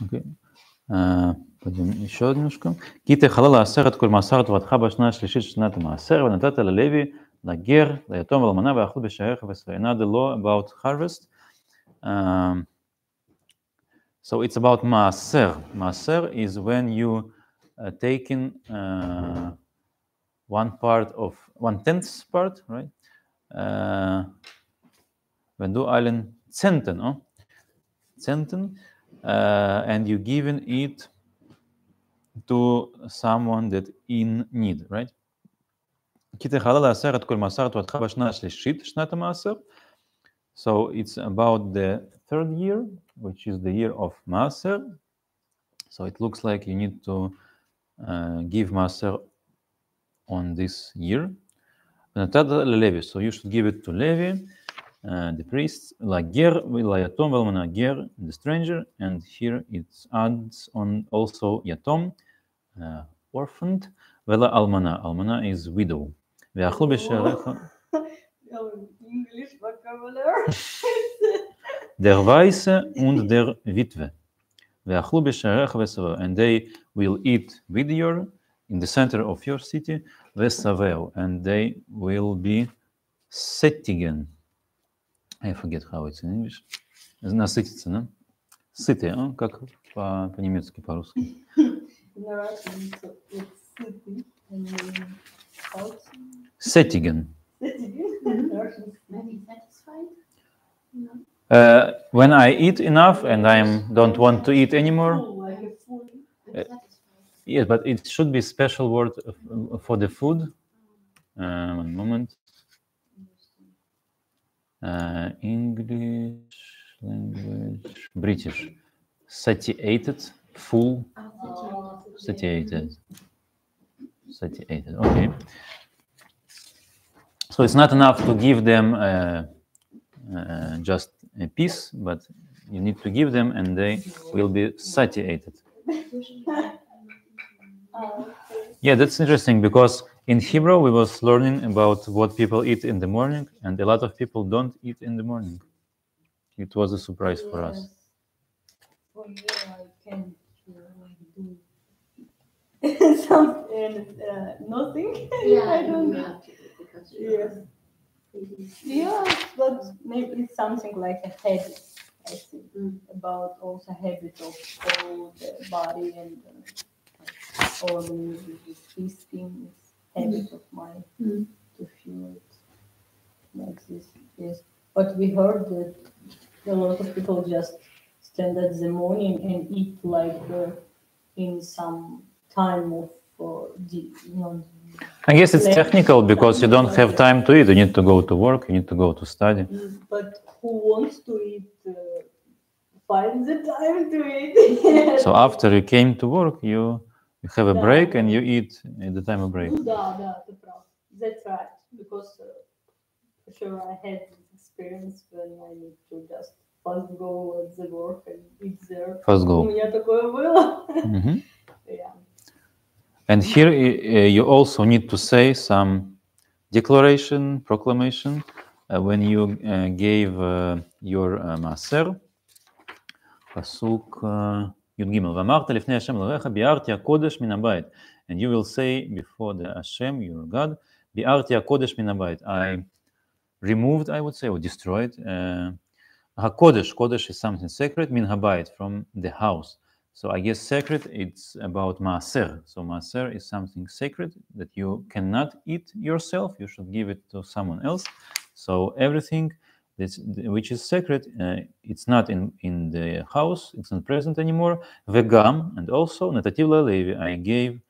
Okay. פתאום еще עוד немножко. כי תחלל לעשר את כל מעשר תורתך בשנה השלישית של שנת המעשר, ונתת ללוי, לגר, ליתום ולאלמנה, ואכלו בשעריך ושבעי. Another law about harvest. So it's about maaser. Maaser is when you taking 1/10 part, right? When du allen Zenten, oh? Zenten, and you giving it to someone that in need, right? כי תחלל לעשר את כל מעשר תורתך בשנה השלישית, שנת המעשר. So it's about the third year, which is the year of Maaser. So it looks like you need to give Maaser on this year. So you should give it to Levi, the priest, Lager, Yatom, Velmana Ger, the stranger, and here it adds on also Yatom, orphaned, Vela Almana. Almana is widow. English vocabulary. Der Weise und der Witwe. And they will eat with you in the center of your city, and they will be settigen. I forget how it's in English. Насытиться, да? Сытые, а? Как по-немецки, по-русски? Settigen. Maybe satisfied? No. When I eat enough and I don't want to eat anymore. Yes, but it should be special word for the food. One moment. English language, British. Satiated, full. Satiated. Satiated. Okay. So it's not enough to give them just a piece, but you need to give them and they will be satiated. Yeah, that's interesting because in Hebrew we was learning about what people eat in the morning, and a lot of people don't eat in the morning. It was a surprise for us. For you, I can do something, nothing. Yeah, I don't know. Yes. Yeah, but maybe it's something like a habit, I think, about also habit of all the body and organs, feasting, habit of mine to feel it like this. Yes, but we heard that a lot of people just stand at the morning and eat like in some time of I guess it's technical because you don't have time to eat. You need to go to work, you need to go to study. But who wants to eat, find the time to eat. So after you came to work, you have a break and you eat at the time of break. That's right. Because for sure I had this experience when I need to just first go at the work and eat there. First go. У меня такое было. Yeah. And here you also need to say some declaration, proclamation, when you gave your maaser. פסוק י"ג, ואמרת לפני השם אלוהיך, ביארתי הקודש מן הבית. And you will say before the Hashem, your God, ביארתי הקודש מן הבית. I removed, I would say, or destroyed. הקודש, קודש is something sacred, מן הבית, from the house. So I guess sacred, it's about maaser. So maaser is something sacred that you cannot eat yourself. You should give it to someone else. So everything which is sacred, it's not in the house. It's not present anymore. Vegam, and also natativ levi. I gave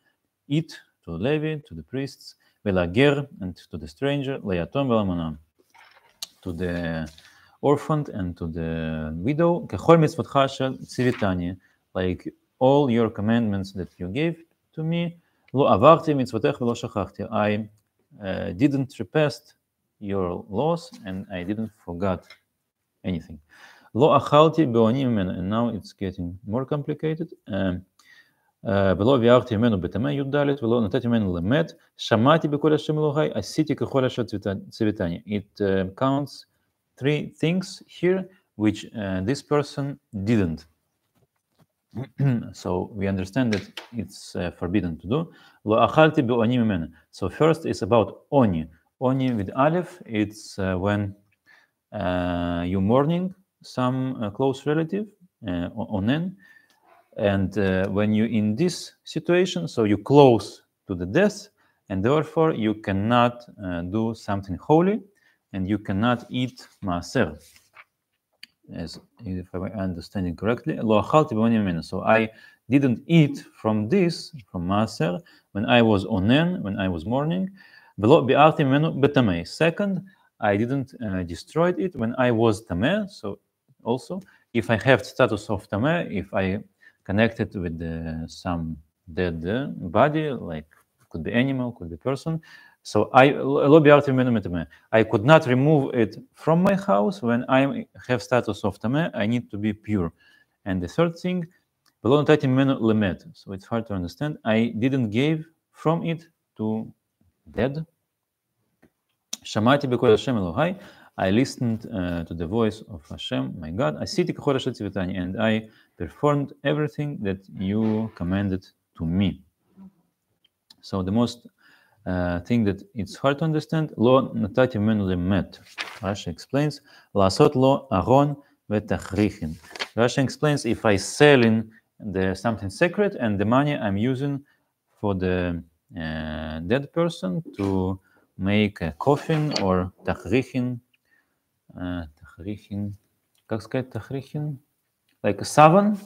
it to Levi, to the priests, velager, and to the stranger, leyatom velamana, to the orphan and to the widow. Kechol mitzvotcha shel tzivitani. Like all your commandments that you gave to me, lo avarti mitzvotech velo shachachti. I didn't trespass your laws and I didn't forget anything. Lo achalti be'oni mimenu. And now it's getting more complicated. ולא ביארתי ממנו בטמא י"ד ולא נתתי ממנו למת, שמעתי בקול השם אלוהי, עשיתי ככל אשר ציוויתני. It counts 3 things here which this person didn't. So we understand that it's forbidden to do. Lo achalti be'oni mimena. So first it's about oni. Oni with aleph, it's when you're mourning some close relative, onen. And when you're in this situation, so you're close to the death, and therefore you cannot do something holy, and you cannot eat maaser. As if I understand it correctly, lo achalti be'oni mimena. So I didn't eat from this, from maaser, when I was onen, when I was mourning. V'lo bi'arti mimenu betamei. Second, I didn't destroy it when I was tameh. So also, if I have status of tameh, if I connected with some dead body, like could be animal, could be person. So I could not remove it from my house when I have status of tameh. I need to be pure. And the third thing, so it's hard to understand. I didn't give from it to dead. Shamati b'kol Hashem Elohai. I listened to the voice of Hashem, my God. And I performed everything that you commanded to me. So the most thing that it's hard to understand, lo natati menu lemet. Rashi explains, lasot lo aron vetachrichin. Rashi explains, if I sell in something sacred and the money I'm using for the dead person to make a coffin or tachrichin, как сказать tachrichin? Like a savan?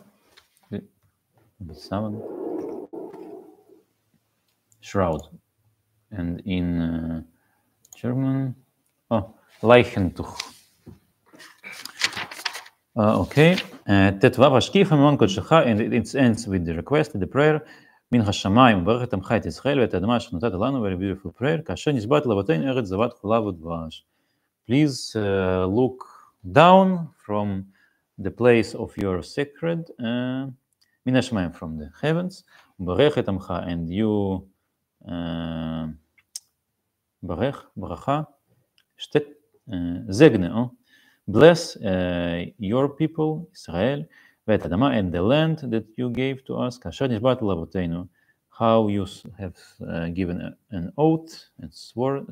Savan? Shroud. And in German, Leichentuch. Okay. Tetvav Hashkif Hamon Kodshecha, and it ends with the request, the prayer. Min Hashamayim, Baruch et Amcha et Yisrael, et Adama Shnotat Lanu, very beautiful prayer. Kasher Nizbat Lavatein Eretz Zavat Cholav Udvash. Please look down from the place of your sacred, Min Hashamayim, from the heavens. Baruch et Amcha, and you Barech, Baracha, Zegne, bless your people, Israel, Vet Adama, and the land that you gave to us, Kasher Nishbat Lavoteinu, how you have given an oath and swear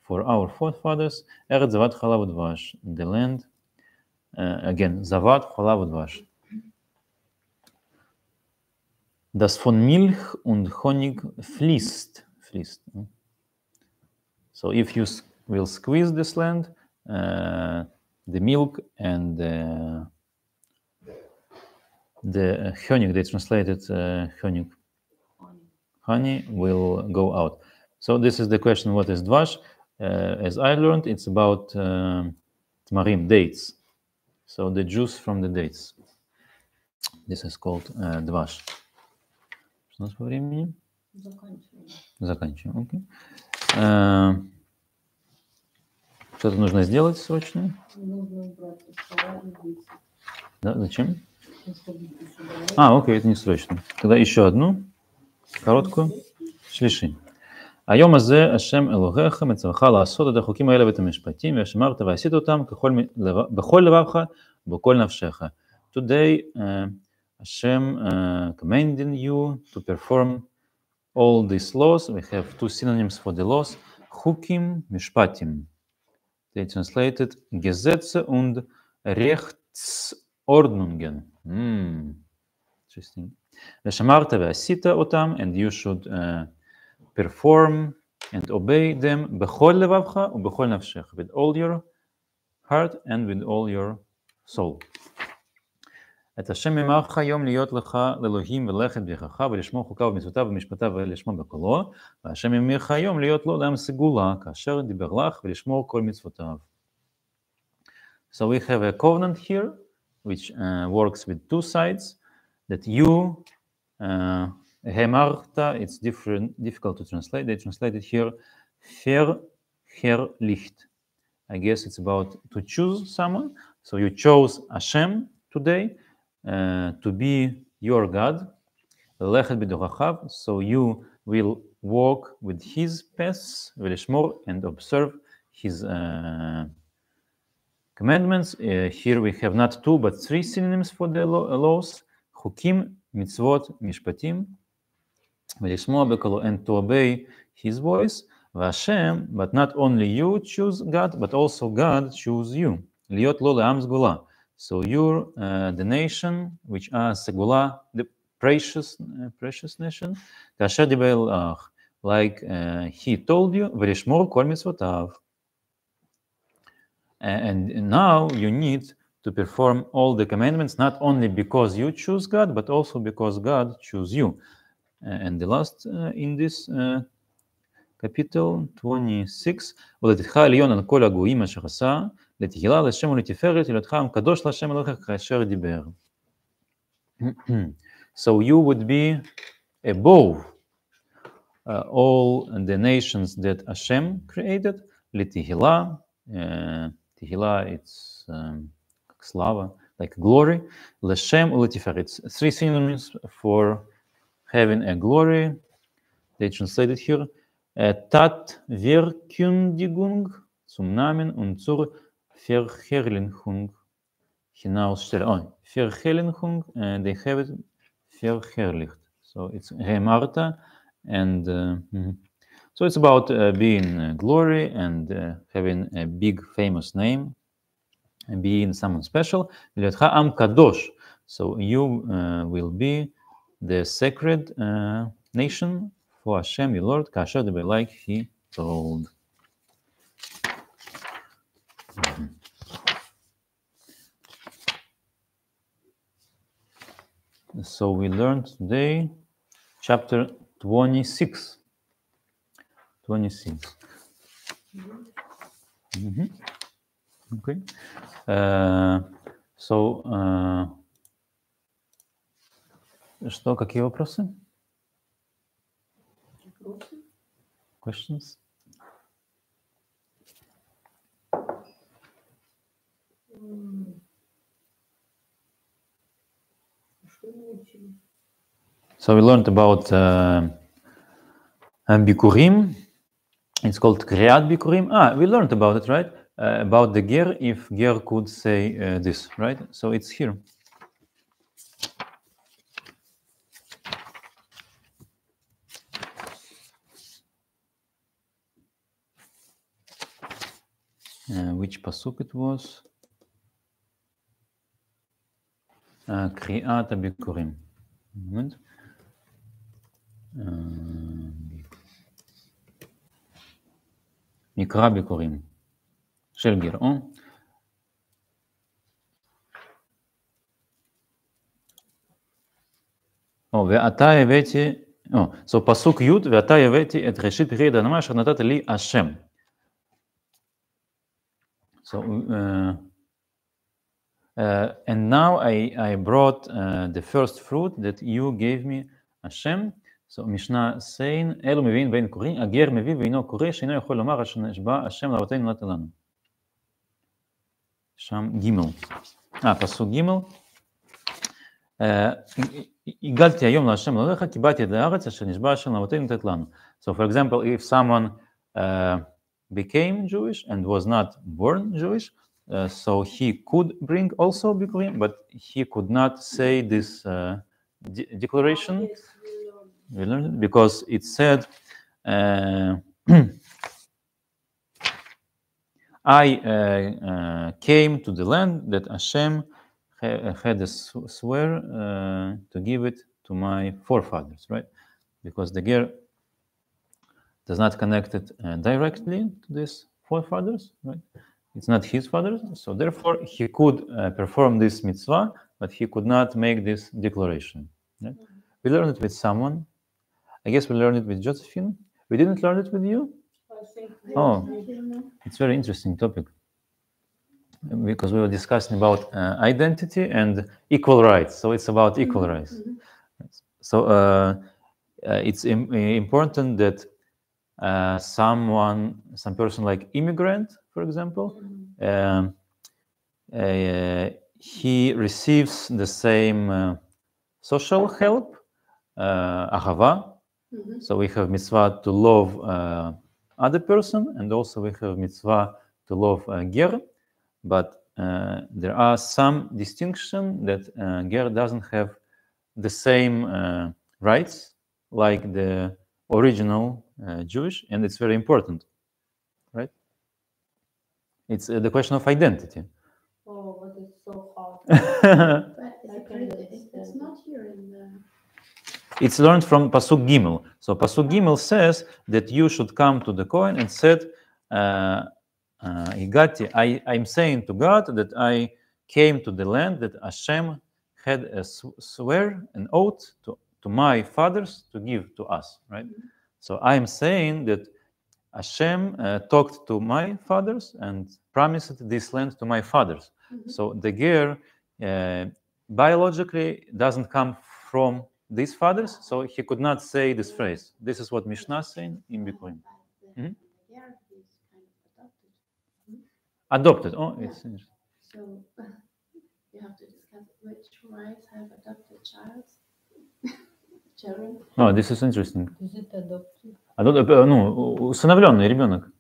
for our forefathers, Eretz Zavat Chalav Udvash, the land, again, Zavat Chalav Udvash. Das von Milch und Honig fließt. So if you will squeeze this land, the milk and the honig, they translated honig, honey will go out. So this is the question, what is dvash? As I learned, it's about tmarim, dates. So the juice from the dates. This is called dvash. Что у нас по времени? Заканчиваем. Окей. Что-то нужно сделать срочно? Нужно убрать из стола и выйти. Да, зачем? Окей, это не срочно. Тогда еще одну, короткую. Шлиши. היום הזה השם אלוהיך מצווך לעשות את החוקים האלה ואת המשפטים, ושמרת ועשית אותם בכל לבבך ובכל נפשך. Today, Hashem commanding you to perform all these laws. We have two synonyms for the laws, Chukim, Mishpatim. They translated Gesetze und Rechtsordnungen. Interesting. ושמרת ועשית אותם, and you should perform and obey them בכל לבבך ובכל נפשך, with all your heart and with all your soul. את השם ימרך היום להיות לך לאלוהים ולכת בדרכך ולשמור חוקיו ומצוותיו ומשפטיו ולשמור בקולו, והשם ימרך היום להיות לו לעם סגולה כאשר דיבר לך ולשמור כל מצוותיו. So we have a covenant here which works with two sides, that you Hemarta, it's difficult to translate. They translated here Verherrlicht. I guess it's about to choose someone. So you chose Hashem today to be your God. So you will walk with His paths, and observe His commandments. Here we have not two but three synonyms for the laws. חוקים, מצוות, משפטים, ולשמוע בקולו, and to obey his voice, והשם, but not only you choose God, but also God choose you, להיות לו לעם סגולה. So you're the nation, which are סגולה, the precious nation, כאשר דיבר לך, like he told you, ולשמור כל מצוותיו. And now you need to perform all the commandments, not only because you choose God, but also because God choose you. And the last in this capital 26, ולתתך עליון על כל הגויים אשר עשה, לתהילה לשם ולתפארת, הילתך עם קדוש להשם אלוהיך כאשר דיבר. So you would be above all the nations that Hashem created, לתהילה, תהילה, it's slava, like glory, לשם ולתפארת. It's three synonyms for having a glory. They translated here. Tat Verkündigung zum Namen und zur Verherrlichung hinausstellen. Oh, Verherrlichung, they have it verherrlicht. So it's Remarta, and so it's about being glory and having a big famous name and being someone special. Am Kadosh. So you will be the sacred nation for Hashem, your Lord, kasher to be like he told. So we learned today chapter 26. 26. Okay. Что, какие вопросы? Questions? So we learned about Bikurim. It's called Kriyat Bikurim. We learned about it, right? About the ger, if ger could say this, right? So it's here. Which pasuk it was? Kriyat Bikurim. Moment. מקרא ביקורים של גרעון. ועתה הבאתי, so פסוק י' ועתה הבאתי את ראשית פרי האדמה אשר נתת לי השם. So and now I brought the first fruit that you gave me, Hashem. So משנה saying, אלו מביאים ואין קוראים, הגר מביא ואינו קורא, שאינו יכול לומר אשר נשבע השם לאבותינו נתן לנו. שם ג' פסוק ג' הגלתי היום להשם אלוהיך, כי באתי את הארץ אשר נשבע השם לאבותינו נתן לנו. So for example, if someone became Jewish and was not born Jewish, so he could bring also bikurim, but he could not say this declaration. We learned it because it said, I came to the land that Hashem had a swear to give it to my forefathers, right? Because the ger does not connect it directly to these forefathers, right? It's not his fathers, so therefore he could perform this mitzvah, but he could not make this declaration. Right? We learned it with someone. I guess we learned it with Josephine. We didn't learn it with you? It's a very interesting topic because we were discussing about identity and equal rights. So it's about equal rights. So it's important that some person like immigrant, for example, he receives the same social help, ahava. So we have mitzvah to love other person, and also we have mitzvah to love ger, but there are some distinction that ger doesn't have the same rights like the original Jewish, and it's very important, right? It's the question of identity. Oh, but it's so hard. But it's not here in the... It's learned from Pasuk Gimel. So Pasuk Gimel says that you should come to the Kohen and said, I'm saying to God that I came to the land that Hashem had a swear, an oath to my fathers to give to us, right? So I'm saying that Hashem talked to my fathers and promised this land to my fathers. So the ger biologically doesn't come from these fathers, so he could not say this phrase. This is what Mishnah is saying in Bikurim. The ger is kind of adopted. Adopted. Oh, it's interesting. So you have to discuss which rights have adopted children. Oh, this is interesting. Is it adopted? Усыновленный ребенок.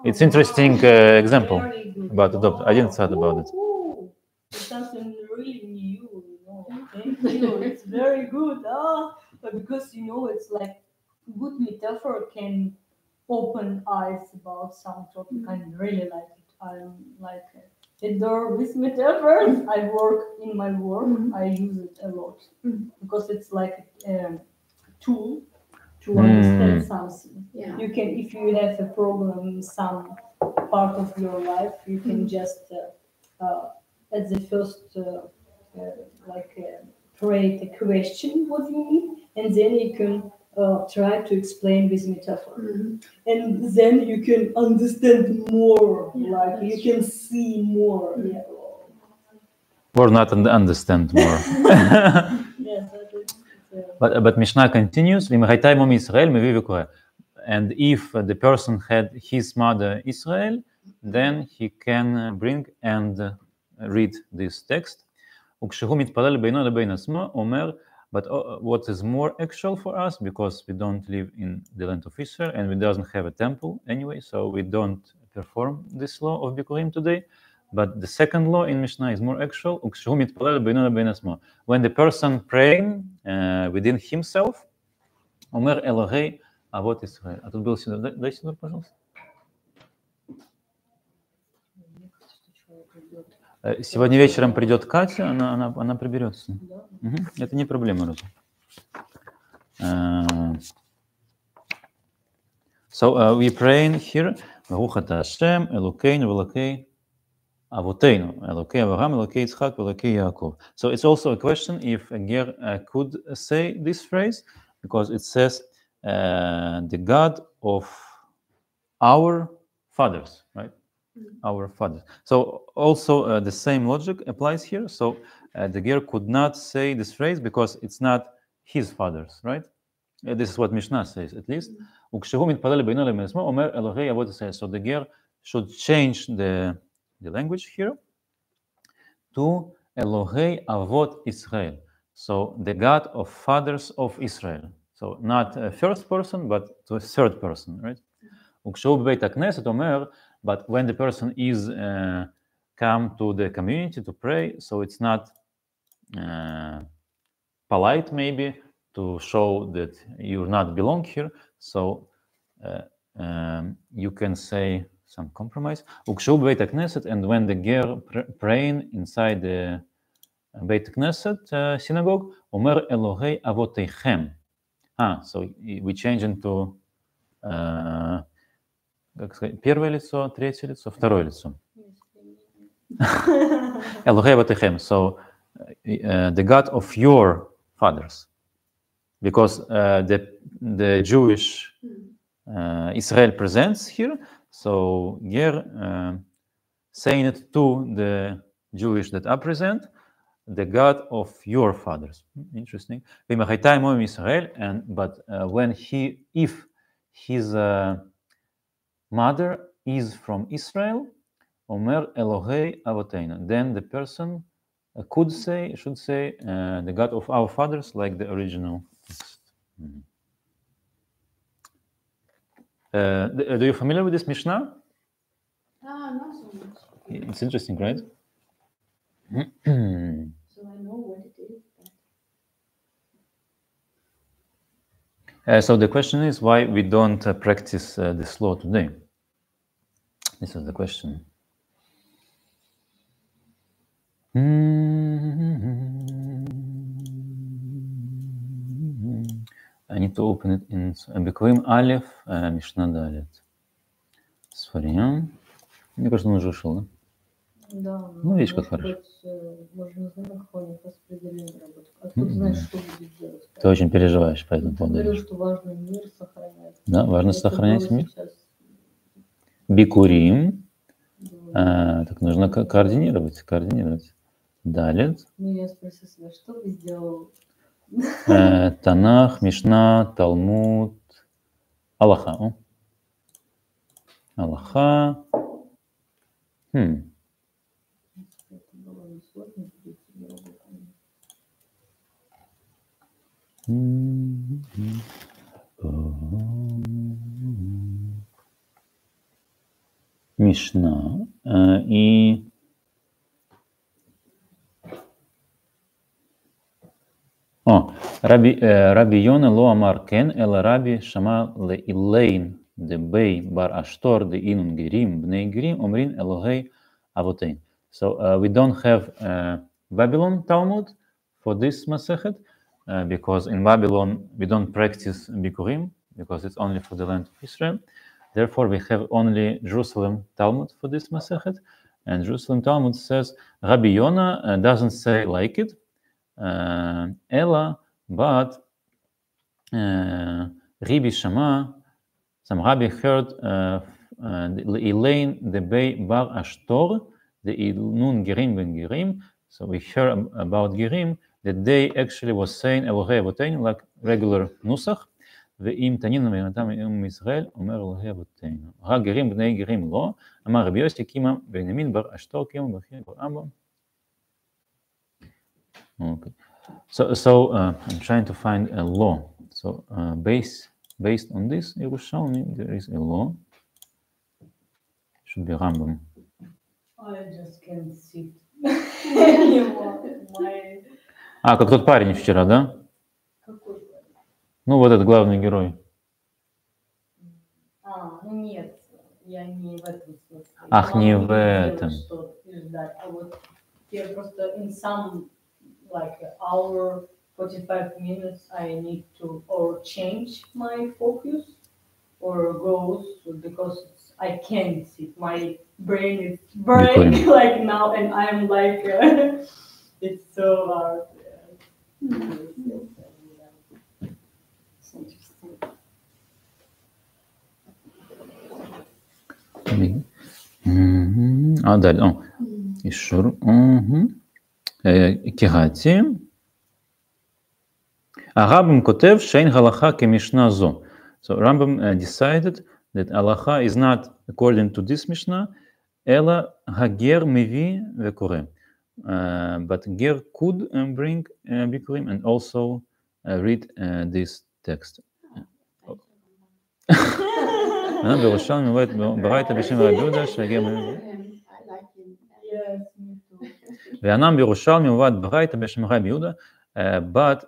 It's interesting example about adopted. I didn't thought about it. It's something really new, you know. Thank you. It's very good. But because it's like good metaphor can open eyes about some topic. I really like it. I'm like a door with metaphors. I work in my work. I use it a lot because it's like a tool to understand something. Yeah. You can, if you have a problem in some part of your life, you can just at the first create a question what you need, and then you can try to explain with metaphor, and then you can understand more. You can see more. Yeah. Or not understand more. Yes, But Mishnah continues, and if the person had his mother Israel, then he can bring and read this text. But what is more actual for us, because we don't live in the land of Israel and we doesn't have a temple anyway, so we don't perform this law of Bikurim today. But the second law in Mishnah is more actual. When the person praying within himself, Omer Elohei Avot Israel. А тут был синур. Дай синур, пожалуйста. Сегодня вечером придет Катя, она приберется. Это не проблема, Роза. So we praying here. Baruch ata Hashem, Elokeinu v'Elokei Avoteinu, Elokei Avraham, Elokei Yitzchak, Elokei Yaakov. So it's also a question if a ger could say this phrase, because it says the God of our fathers, right? Our fathers. So also the same logic applies here. So the ger could not say this phrase because it's not his fathers, right? This is what Mishnah says, at least. So the ger should change the language here to Elohei Avot Israel. So the God of fathers of Israel. So not a first person, but to a third person, right? But when the person is come to the community to pray, so it's not polite maybe to show that you not belong here. So you can say some compromise. And when the ger praying inside the Beit Knesset synagogue, Omer Elohei Avoteichem. So we change into первое лицо, третье лицо, второе лицо. Elohei Avoteichem. So the God of your fathers, because the Jewish Israel presents here. So ger saying it to the Jewish that are present, the God of your fathers. Interesting. But when if his mother is from Israel, Omer Elohei Avoteinu, then the person should say the God of our fathers, like the original text. Do you familiar with this Mishnah? Not so much. It's interesting, right? So I know what it is. So the question is why we don't practice this law today. This is the question. I need to open it in Бикурим Алеф, Мишна Далет. Сфарим. Мне кажется, он уже ушел, да? Да. Ну, видишь, как хорошо. Может, не знаю, какое у них распределение работы. Откуда знаешь, что будет делать? Ты очень переживаешь по этому Ты поводу. говорил, что важно мир сохранять. Да, важно Это сохранять было мир. сейчас. Бикурим. Так нужно координировать. Далит. Ну, я спросила себя, что бы сделал? Танах, Мишна, Талмуд, Аллаха. Аллаха. Это было несложно, прийти на работу. Мишна и Раби Йона ло амар кен, эла Раби шама ле Илейн де бей бар аштор де инун герим бней герим омрин элогей avotейн. So we don't have Babylon Talmud for this Masechet because in Babylon we don't practice Bikurim because it's only for the land of Israel. Therefore, we have only Jerusalem Talmud for this Masechet, and Jerusalem Talmud says Rabbi Yona doesn't say like it, Ella, but Rabbi Shama, some Rabbi heard Elaine the Bay Bar Ashtor, the Ilnun Gerim Ben Gerim. So we hear about Gerim that they actually was saying Elohei Avoteinu like regular Nusach. ואם תנינו מיונתם מישראל, אומר אלוהי אבותינו. רק גרים בני גרים לא, אמר רבי יוסי קימה בנימין בר אשתור קימה בכיר בר אבא. Okay. So I'm trying to find a law. So based on this Yerushalmi, there is a law. Should be Rambam. I just can't sit anymore. Как тот парень вчера, да? Какой? Ну, вот этот главный герой. Ну нет, я не в этом смысле. Ах, не в этом. Что ждать. А вот я просто in some like hour, 45 minutes, I need to or change my focus or goes because I can't sit. My brain is burning like now, and I'm like it's so hard. דל, אישור, קהתי. הרמב"ם כותב שאין הלכה כמשנה זו. So Rambam decided that halacha is not according to this Mishnah, אלא הגר מביא וקורא. But ger could bring bikurim and also read this text. בירושלמי מובאת ברייתא בשם רבי יהודה שהגר וענם בירושלמי מובאת ברייתא בשם רבי יהודה, but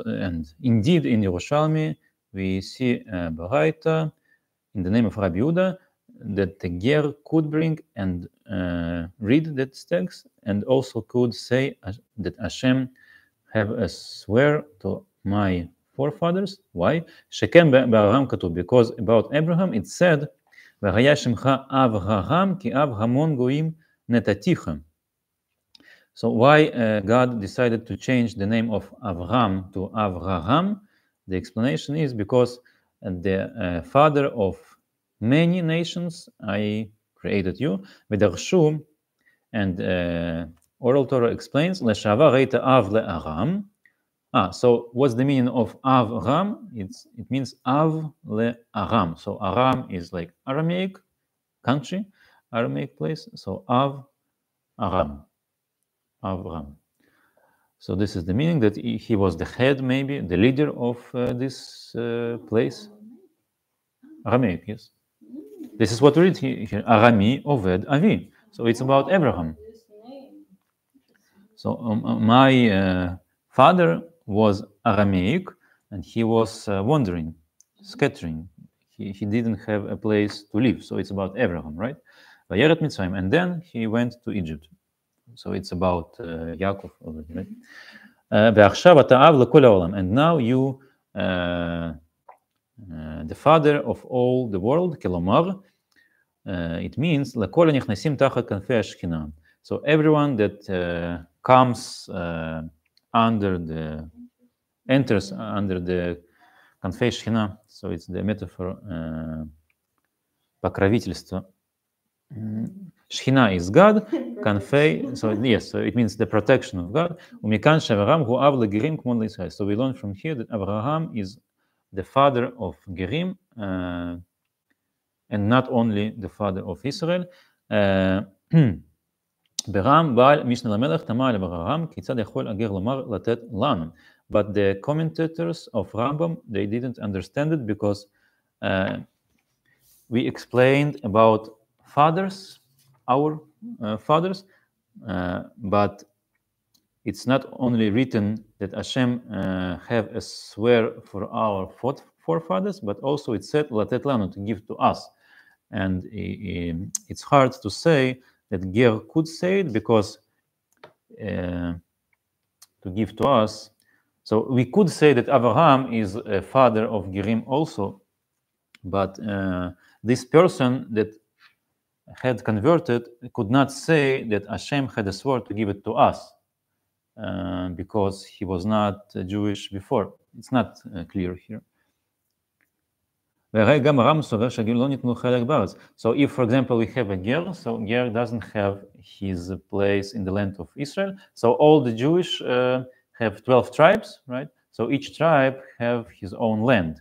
and indeed in Yerushalmi we see Baraita in the name of Rabbi Yehuda that the ger could bring and read that text and also could say that Hashem have a swear to my forefathers. Why? שכן באברהם כתוב, because about Abraham it said והיה שמך אברהם כי אב המון גויים נתתיך. So why God decided to change the name of Avraham to Avraham? The explanation is because the father of many nations I created you. ודרשו, and Oral Torah explains, לשעבר היית אב לארם. So what's the meaning of Avram? It means Av le-Aram. So Aram is like Aramaic country, Aramaic place. So Av, Aram, Avram. So this is the meaning that he was the head, maybe the leader of this place. Aramaic, yes. This is what we read here. Arami Oved Avi. So it's about Abraham. So my father was Aramaic, and he was wandering scattering. He didn't have a place to live, so it's about Abraham, right? Vayeret Mitzrayim, and then he went to Egypt. So it's about Yaakov already, right? ועכשיו אתה אב לכל העולם, and now you the father of all the world, כלומר, it means לכל הנכנסים תחת כנפי השכינה. So everyone that comes enters under the כנפי השכינה, so it's the metaphor, покровительство. Shechina is God, כנפי, so yes, so it means the protection of God. ומכאן שאברהם הוא אב לגרים כמו לישראל. So we learn from here that Abraham is the father of Gerim, and not only the father of Israel. ברם בעל משנה למלך תמה על אברהם, כיצד יכול הגר לומר לתת לנו? But the commentators of Rambam, they didn't understand it because we explained about fathers, our fathers, but it's not only written that Hashem have a swear for our forefathers, but also it said latet lanu, to give to us. And it's hard to say that Ger could say it because to give to us. So we could say that Abraham is a father of Gerim also, but this person that had converted could not say that Hashem had a sword to give it to us because he was not Jewish before. It's not clear here. So if, for example, we have a Ger, so Ger doesn't have his place in the land of Israel. So all the Jewish have 12 tribes, right? So each tribe have his own land.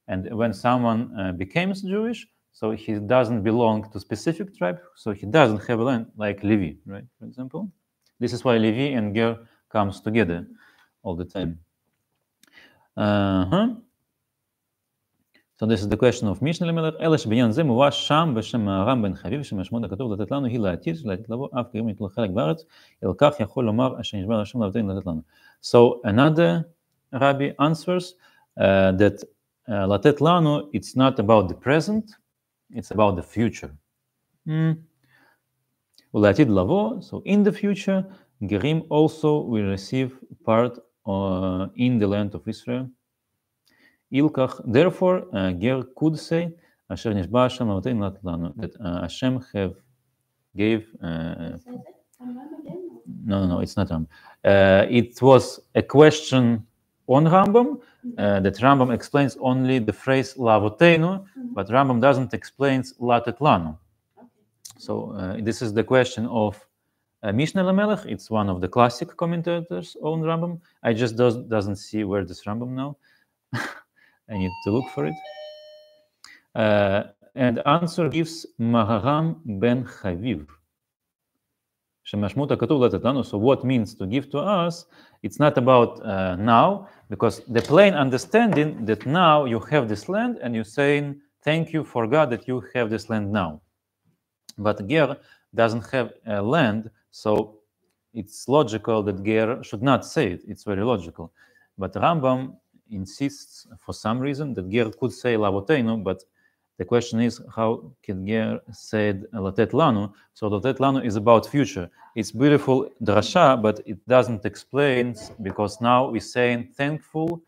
And when someone becomes Jewish, so he doesn't belong to specific tribe, so he doesn't have a land like Levi, right? For example, this is why Levi and Ger comes together all the time. So this is the question of Mishnah למלך, אלא שבעניין זה מובא שם בשם מהר"ם בן חביב, שמשמעות הכתוב לתת לנו היא לעתיד, שלעתיד לבוא אף גרים יתלו חלק בארץ, אל כך יכול לומר אשר נשבע להשם לאבותינו לתת לנו. So another Rabbi answers that לתת לנו, it's not about the present, it's about the future. ולעתיד לבוא, so in the future, גרים also will receive part in the land of Israel. Ilkach, therefore, Ger could say, "Asher nishba Hashem lavatenu lat lanu," that Hashem gave. No, it's not Rambam. It was a question on Rambam that Rambam explains only the phrase "lavotenu," but Rambam doesn't explain "latet lanu." So this is the question of Mishnah Lamelech. It's one of the classic commentators on Rambam. I just doesn't see where this Rambam now. I need to look for it. And answer gives Maharam ben Chaviv. So what means to give to us? It's not about now, because the plain understanding that now you have this land and you're saying, thank you for God that you have this land now. But Ger doesn't have a land, so it's logical that Ger should not say it. It's very logical. But Rambam insists for some reason that Ger could say Lavotenu, but the question is, how can Ger say Latet Lanu? So Latet Lanu is about future. It's beautiful drasha, but it doesn't explain, because now we're saying thankful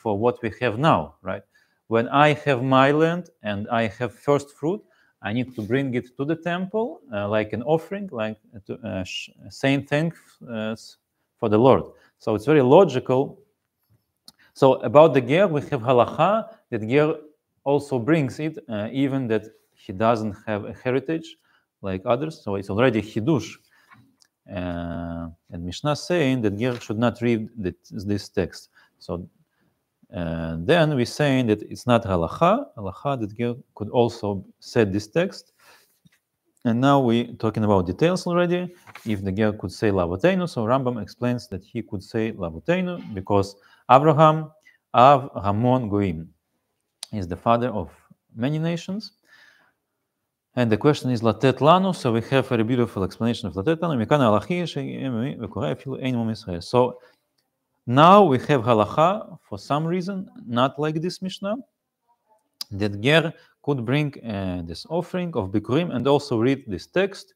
for what we have now, right? When I have my land and I have first fruit, I need to bring it to the temple like an offering, like saying thanks for the Lord. So it's very logical. So about the Ger, we have halacha that Ger also brings it, even that he doesn't have a heritage like others. So it's already Hidush. And Mishnah saying that Ger should not read this text. So then we're saying that it's not halacha that Ger could also say this text. And now we're talking about details already. If the Ger could say Lavotenu, so Rambam explains that he could say Lavotenu because Abraham, Av Hamon Goim, is the father of many nations. And the question is Latet Lanu, so we have a very beautiful explanation of Latet Lanu. So now we have halacha for some reason, not like this Mishnah, that Ger could bring this offering of Bikurim and also read this text,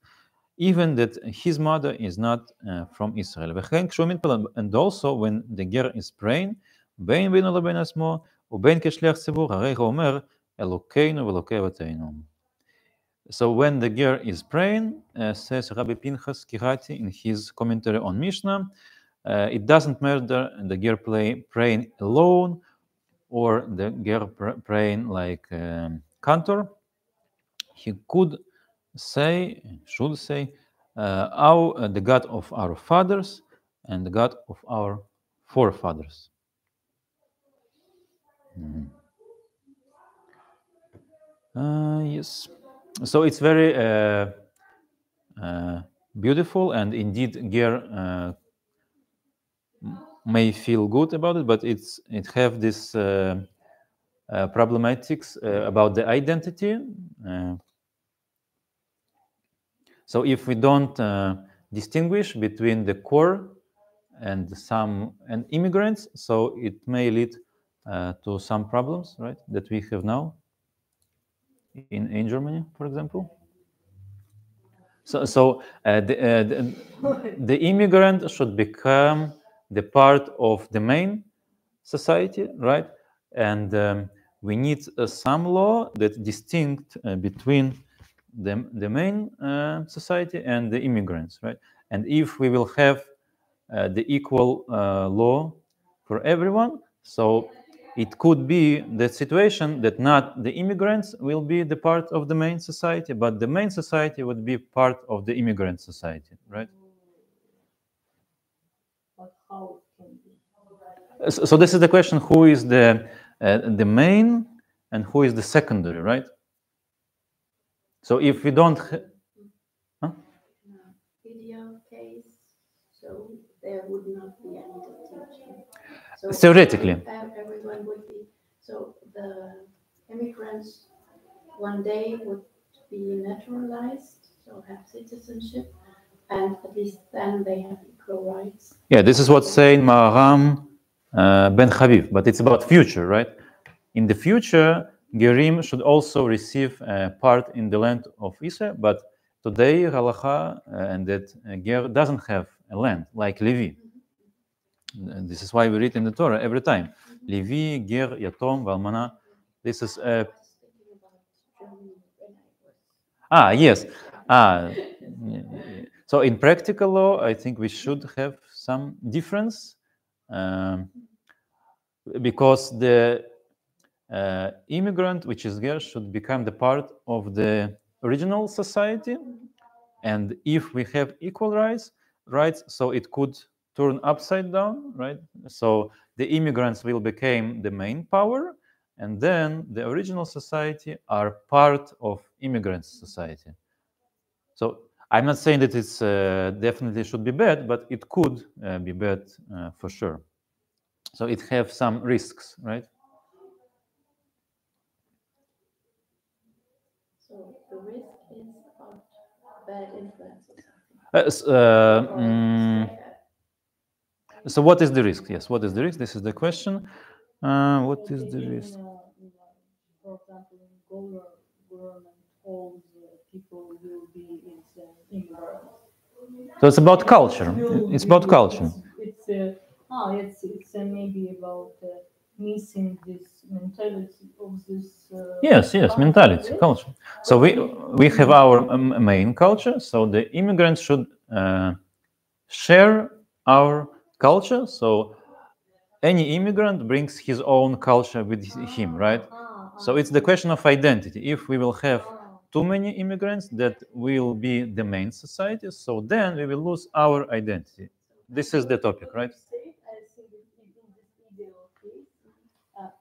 even that his mother is not from Israel. And also when the Ger is praying, בין בינו לבין עצמו ובין כשליח ציבור, הרי הוא אומר, אלוקינו ואלוקי אבותינו. So when the Ger is praying, says Rabbi Pinchas Kirati in his commentary on Mishnah, it doesn't matter the Ger praying alone or the Ger praying like cantor. He could say, should say, the God of our fathers and the God of our forefathers. Yes. So it's very beautiful, and indeed Ger may feel good about it, but it have this problematics about the identity. So if we don't distinguish between the core and immigrants, so it may lead to some problems, right, that we have now in Germany, for example. So the immigrant should become the part of the main society, right? And we need some law that distinct between the main society and the immigrants, right? And if we will have the equal law for everyone, so it could be the situation that not the immigrants will be the part of the main society, but the main society would be part of the immigrant society, right? But how it can be? So this is the question: who is the main and who is the secondary, right? So if we don't, Ideal case, so there would not be any distinction. So theoretically, everyone would be. So the immigrants one day would be naturalized, so have citizenship, and at least then they have equal rights. Yeah, this is what's saying Maharam Ben Chaviv, but it's about future, right? In the future, Gerim should also receive part in the land of Israel, but today Halacha and that Ger doesn't have a land like Levi. And this is why we read in the Torah every time: Levi, Ger, Yatom, Valmana. This is yes. So in practical law, I think we should have some difference because the immigrant, which is Ger, should become the part of the original society, and if we have equal rights, so it could turn upside down, right? So the immigrants will become the main power, and then the original society are part of immigrant society. So I'm not saying that it's definitely should be bad, but it could be bad for sure. So it have some risks, right? So the risk is about bad influences. So what is the risk? Yes, what is the risk? This is the question. What is the risk? For example, in government, all the people will be immigrants. So it's about culture. It's about culture. It's maybe about missing this mentality of this. Yes, mentality, culture. So we have our main culture. So the immigrants should share our culture. So any immigrant brings his own culture with him, right? So it's the question of identity. If we will have too many immigrants, that will be the main society. So then we will lose our identity. This is the topic, right? I think in this ideal case,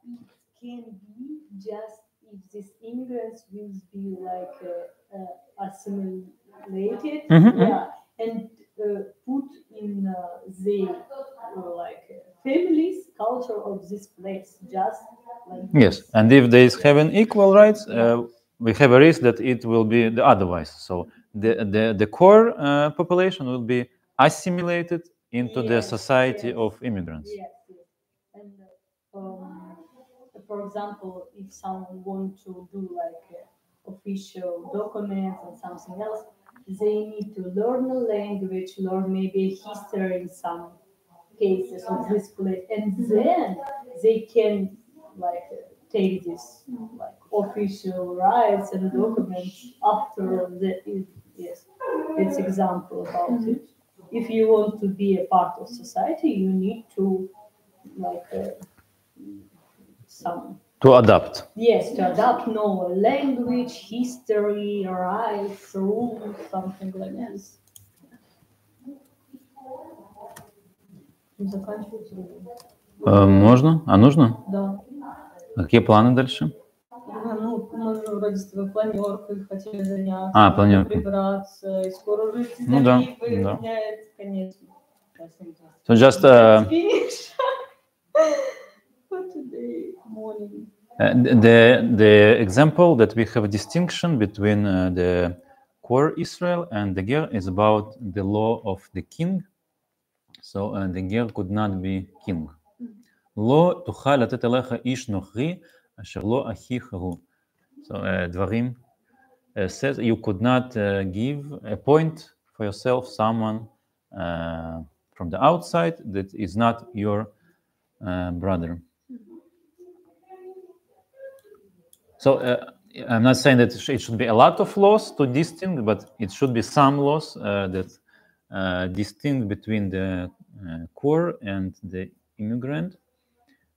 it can be just if these immigrants will be like assimilated, and put in the families culture of this place, just like yes. this. And if they have an equal rights, we have a risk that it will be the otherwise. So the core population will be assimilated into the society of immigrants. Yes. And for example, if someone wants to do like official documents and something else, they need to learn a language, learn maybe history in some cases of this place, and then they can like take this like official rights and documents after the yes. It's example about it. If you want to be a part of society, you need to like some To adapt. yes to adapt know language, history, rights, rules, something like this. Заканчивать рулем. Можно? А нужно? Да. Какие планы дальше? Ну, мы же вроде с тобой планеркой хотели заняться, планерка. прибраться, и скоро уже Ну да, заливы, да. конечно. So just Finish for today morning. the example that we have a distinction between the core Israel and the ger is about the law of the king. So the ger could not be king. לא תוכל לתת אליך איש נוכרי אשר לא אחיך הוא. So דברים says you could not give appoint for yourself someone from the outside that is not your brother. So I'm not saying that it should be a lot of laws to distinct, but it should be some laws that distinct between the core and the immigrant.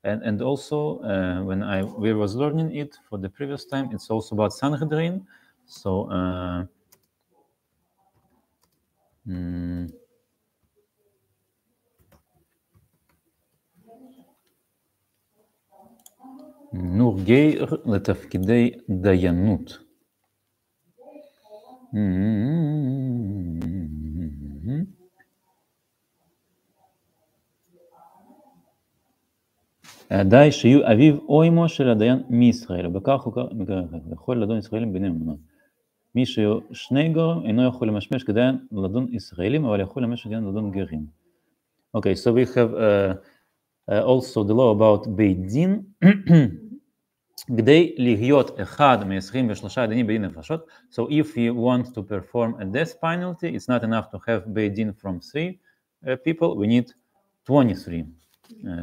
And also when we was learning it for the previous time, it's also about Sanhedrin. So נור גר לתפקידי דיינות. די שיהיו אביו או אמו של הדיין מישראל, ובכך הוא יכול לדון ישראלים ביניהם אמונות. מי שיהיו שני גרים אינו יכול למשמש כדיין לדון ישראלים, אבל יכול למשמש כדיין לדון גרים. Okay, so we have also the law about בית דין. כדי להיות אחד מ-23 דיינים בדין נפשות, so if you want to perform a death penalty, it's not enough to have בית דין from 3 people, we need 23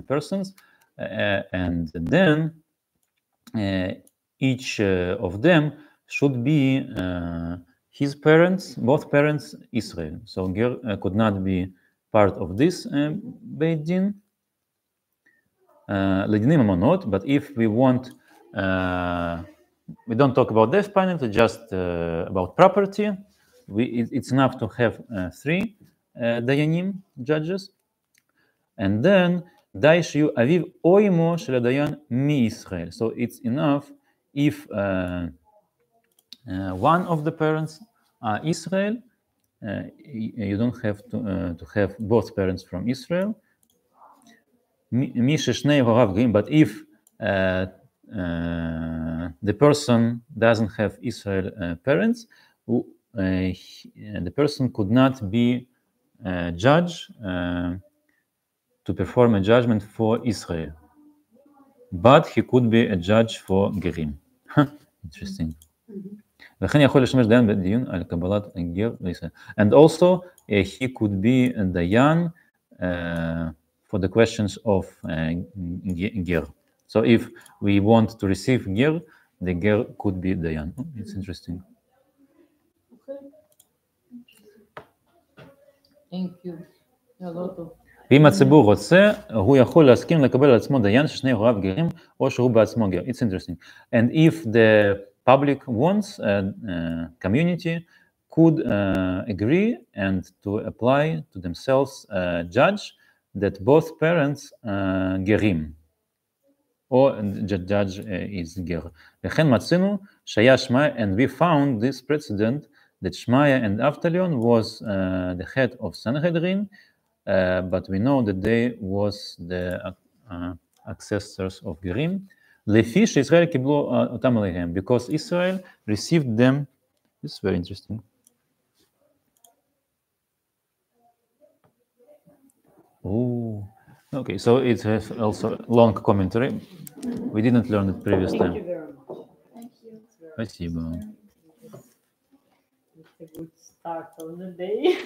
persons. And then each of them should be his parents, both parents Israel. So Ger could not be part of this Beit Din. Ledinim Amonot, but if we want, we don't talk about death penalty, just about property. It's enough to have 3 Dayanim, judges. And then די שיהיו אביו או אמו של הדיין מישראל. So it's enough if one of the parents are Israel, you don't have to have both parents from Israel. מי ששני הוריו גרים, but if the person doesn't have Israel parents, the person could not be judge to perform a judgment for Israel, but he could be a judge for Gerim. Interesting. וכן יכול לשמש דיין בדיון על קבלת גר לישראל. And also he could be a dayan for the questions of ger. So if we want to receive ger, the ger could be dayan. Oh, it's interesting. Okay. Thank you. A lot of ואם הציבור רוצה, הוא יכול להסכים לקבל על עצמו דיין ששני הוריו גרים, או שהוא בעצמו גר. It's interesting. And if the public wants, community could agree and to apply to themselves a judge that both parents גרים, או judge is גר. וכן מצינו שהיה שמעיה, and we found this precedent that שמעיה and Avtalion was the head of Sanhedrin, but we know that they was the ancestors of Gerim. לפי שישראל קיבלו אותם עליהם, because Israel received them. This is very interesting. Oh, okay, so it has also long commentary. We didn't learn it previous Thank time. you very much. Thank you. It's very- Спасибо. It's a good start on the day.